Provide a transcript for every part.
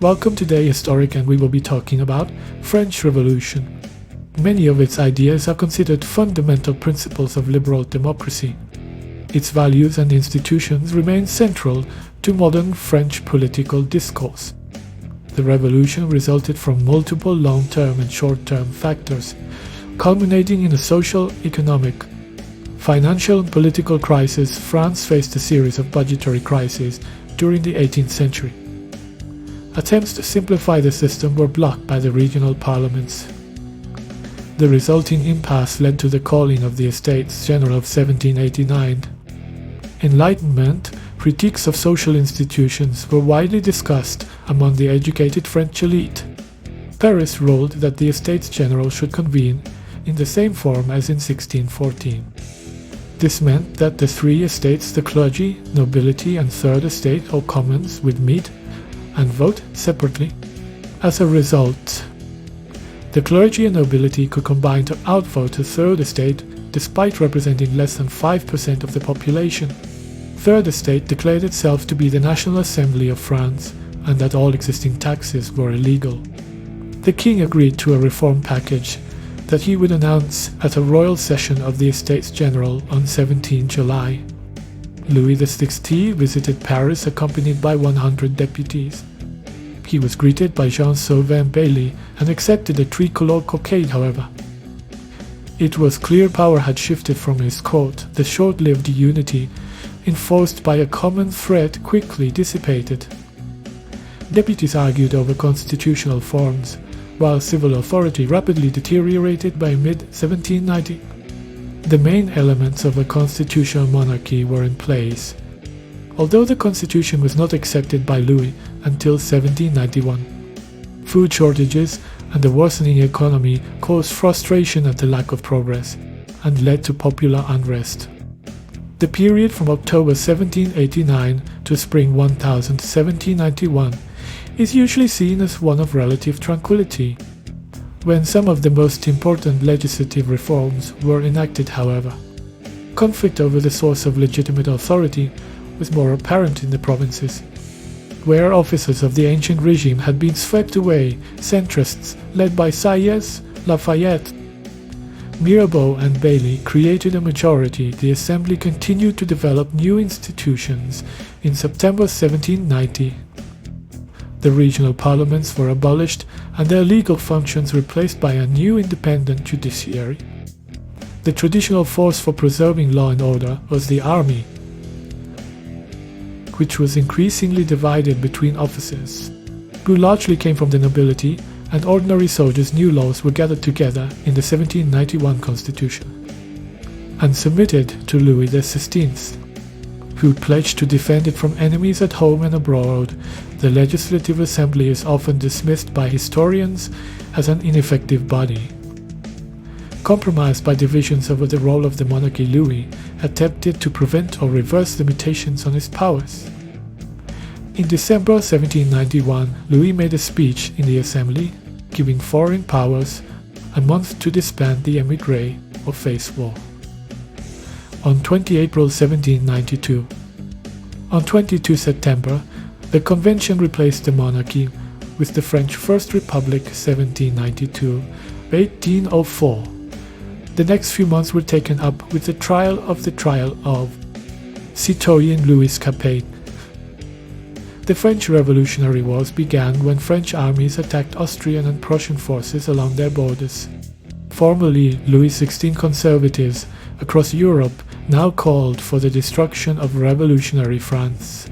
Welcome to Day Historic, and we will be talking about French Revolution. Many of its ideas are considered fundamental principles of liberal democracy. Its values and institutions remain central to modern French political discourse. The revolution resulted from multiple long-term and short-term factors, culminating in a social, economic, financial and political crisis. France faced a series of budgetary crises during the 18th century. Attempts to simplify the system were blocked by the regional parliaments. The resulting impasse led to the calling of the Estates General of 1789. Enlightenment critiques of social institutions were widely discussed among the educated French elite. Paris ruled that the Estates General should convene in the same form as in 1614. This meant that the three estates, the clergy, nobility and third estate or commons, would meet and vote separately. As a result, the clergy and nobility could combine to outvote the third estate despite representing less than 5% of the population. Third estate declared itself to be the National Assembly of France and that all existing taxes were illegal. The king agreed to a reform package that he would announce at a royal session of the Estates General on 17 July. Louis XVI visited Paris accompanied by 100 deputies. He was greeted by Jean Sauvin Bailly and accepted a tricolor cockade, however. It was clear power had shifted from his court. The short-lived unity enforced by a common threat quickly dissipated. Deputies argued over constitutional forms, while civil authority rapidly deteriorated by mid-1790. The main elements of a constitutional monarchy were in place, although the constitution was not accepted by Louis until 1791. Food shortages and the worsening economy caused frustration at the lack of progress and led to popular unrest. The period from October 1789 to spring 1791 is usually seen as one of relative tranquility, when some of the most important legislative reforms were enacted, however. Conflict over the source of legitimate authority was more apparent in the provinces, where officers of the ancient regime had been swept away. Centrists, led by Sieyès, Lafayette, Mirabeau and Bailly, created a majority. The assembly continued to develop new institutions. In September 1790, the regional parliaments were abolished and their legal functions replaced by a new independent judiciary. The traditional force for preserving law and order was the army, which was increasingly divided between officers, who largely came from the nobility, and ordinary soldiers. New laws were gathered together in the 1791 constitution and submitted to Louis XVI, who pledged to defend it from enemies at home and abroad. The Legislative Assembly is often dismissed by historians as an ineffective body. Compromised by divisions over the role of the monarchy, Louis attempted to prevent or reverse limitations on his powers. In December 1791, Louis made a speech in the Assembly, giving foreign powers a month to disband the émigrés or face war. On 20 April 1792. On 22 September, the Convention replaced the monarchy with the French First Republic 1792-1804. The next few months were taken up with the trial of Citoyen Louis Capet. The French Revolutionary Wars began when French armies attacked Austrian and Prussian forces along their borders. Formerly Louis XVI conservatives across Europe now called for the destruction of revolutionary France.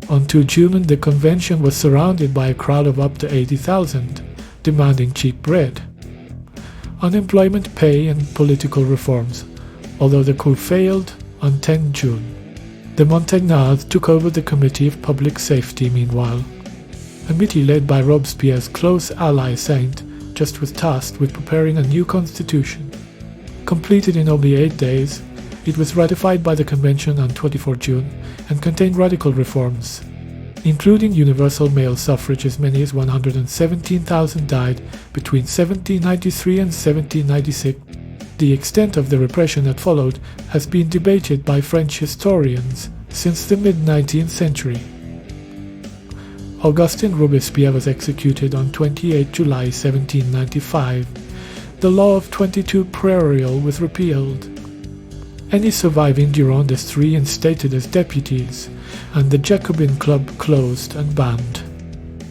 On 2 June, the convention was surrounded by a crowd of up to 80,000, demanding cheap bread, unemployment pay and political reforms. Although the coup failed, on 10 June, the Montagnards took over the Committee of Public Safety. Meanwhile, a committee led by Robespierre's close ally Saint-Just was tasked with preparing a new constitution. Completed in only 8 days, it was ratified by the convention on 24 June and contained radical reforms, including universal male suffrage. As many as 117,000 died between 1793 and 1796. The extent of the repression that followed has been debated by French historians since the mid-19th century. Augustin Robespierre was executed on 28 July 1795. The law of 22 prairial was repealed. Any surviving Girondists reinstated as deputies, and the Jacobin Club closed and banned.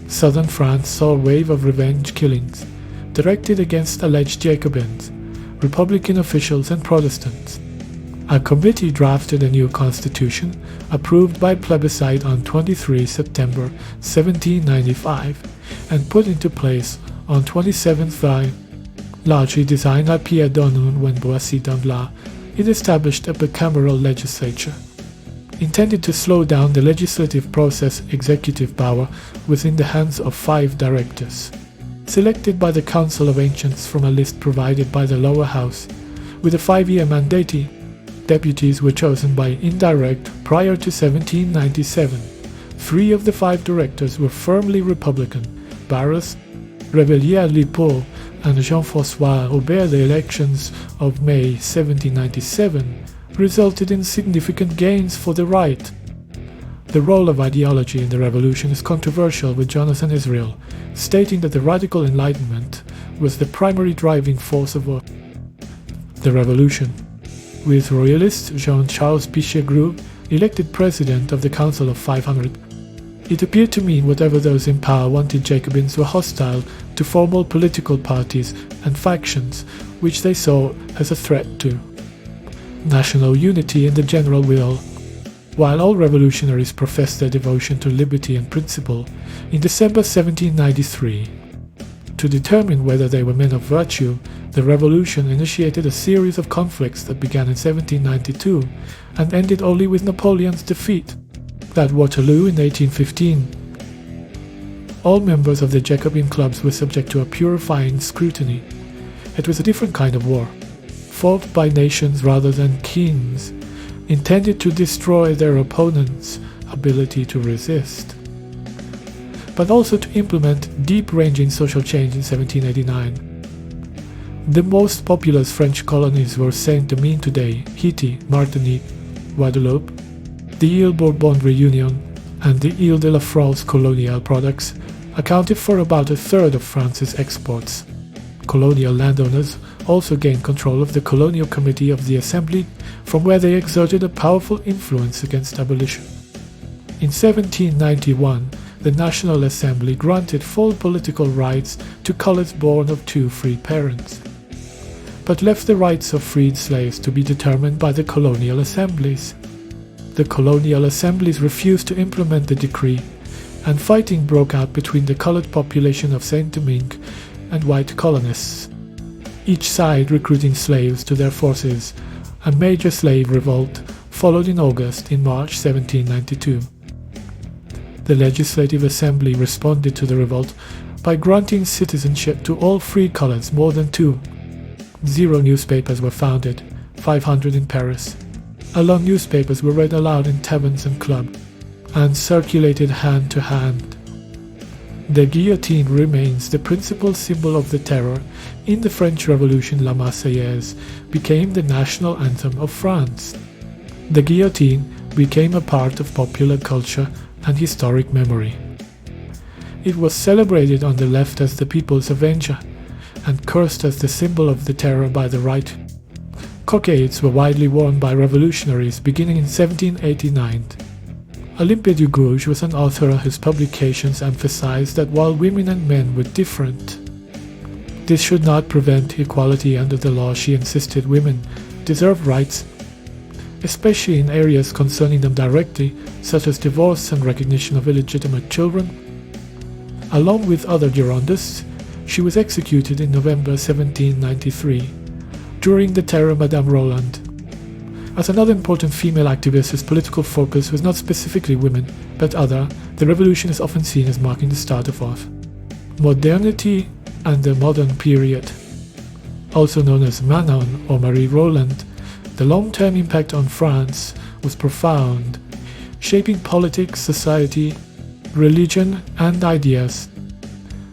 Southern France saw a wave of revenge killings, directed against alleged Jacobins, Republican officials and Protestants. A committee drafted a new constitution, approved by plebiscite on 23 September 1795, and put into place on 27 July. Largely designed by Pierre Donnan and Boissy Danglars, it established a bicameral legislature. Intended to slow down the legislative process, executive power was in the hands of 5 directors, selected by the Council of Ancients from a list provided by the lower house. With a 5-year mandate, deputies were chosen by indirect prior to 1797. 3 of the 5 directors were firmly Republican. Barras, Rebellier-Lipault, and Jean-François Aubert. The elections of May 1797 resulted in significant gains for the right. The role of ideology in the revolution is controversial, with Jonathan Israel stating that the radical Enlightenment was the primary driving force of the revolution. With royalist Jean-Charles Pichegru elected president of the Council of 500, it appeared to mean whatever those in power wanted, Jacobins were hostile to formal political parties and factions, which they saw as a threat to national unity and the general will. While all revolutionaries professed their devotion to liberty and principle, in December 1793, to determine whether they were men of virtue, the revolution initiated a series of conflicts that began in 1792 and ended only with Napoleon's defeat at Waterloo in 1815. All members of the Jacobin clubs were subject to a purifying scrutiny. It was a different kind of war, fought by nations rather than kings, intended to destroy their opponents' ability to resist, but also to implement deep-ranging social change in 1789. The most populous French colonies were Saint-Domingue today, Haiti, Martinique, Guadeloupe, the Ile Bourbon Reunion, and the Ile de la France colonial products accounted for about a third of France's exports. Colonial landowners also gained control of the Colonial Committee of the Assembly, from where they exerted a powerful influence against abolition. In 1791, the National Assembly granted full political rights to coloureds born of 2 free parents, but left the rights of freed slaves to be determined by the colonial assemblies. The colonial assemblies refused to implement the decree, and fighting broke out between the coloured population of Saint-Domingue and white colonists, each side recruiting slaves to their forces. A major slave revolt followed in August. In March 1792, the Legislative Assembly responded to the revolt by granting citizenship to all free coloureds more than 2. 0 newspapers were founded, 500 in Paris. Alone newspapers were read aloud in taverns and clubs, and circulated hand to hand. The guillotine remains the principal symbol of the terror. In the French Revolution, La Marseillaise became the national anthem of France. The guillotine became a part of popular culture and historic memory. It was celebrated on the left as the People's Avenger, and cursed as the symbol of the terror by the right. Cockades were widely worn by revolutionaries beginning in 1789. Olympia du Gouges was an author whose publications emphasized that while women and men were different, this should not prevent equality under the law. She insisted women deserve rights, especially in areas concerning them directly, such as divorce and recognition of illegitimate children. Along with other Girondists, she was executed in November 1793. During the terror, Madame Roland, as another important female activist whose political focus was not specifically women, but other, the revolution is often seen as marking the start of modernity and the modern period. Also known as Manon or Marie Roland, the long-term impact on France was profound, shaping politics, society, religion, and ideas.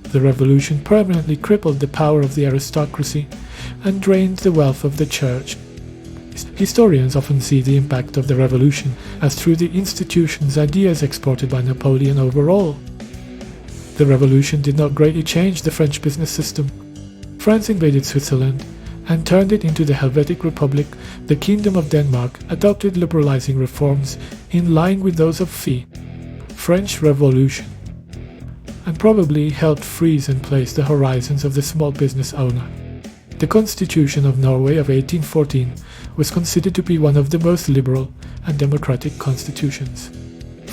The revolution permanently crippled the power of the aristocracy and drained the wealth of the church. Historians often see the impact of the revolution as through the institution's ideas exported by Napoleon overall. The revolution did not greatly change the French business system. France invaded Switzerland and turned it into the Helvetic Republic. The Kingdom of Denmark adopted liberalizing reforms in line with those of the French Revolution, and probably helped freeze and place the horizons of the small business owner. The Constitution of Norway of 1814 was considered to be one of the most liberal and democratic constitutions.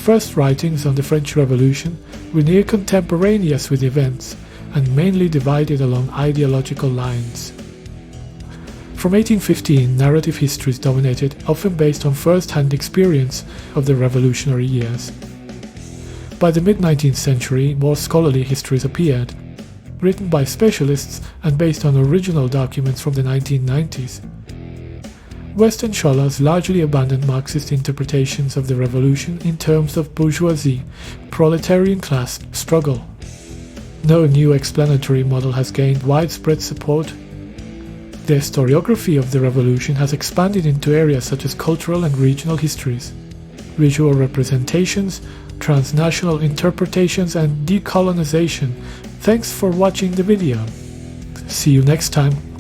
First writings on the French Revolution were near contemporaneous with events and mainly divided along ideological lines. From 1815, narrative histories dominated, often based on first-hand experience of the revolutionary years. By the mid-19th century, more scholarly histories appeared, written by specialists and based on original documents from the 1990s. Western scholars largely abandoned Marxist interpretations of the revolution in terms of bourgeoisie, proletarian class struggle. No new explanatory model has gained widespread support. The historiography of the revolution has expanded into areas such as cultural and regional histories, visual representations, transnational interpretations, and decolonization. Thanks for watching the video. See you next time.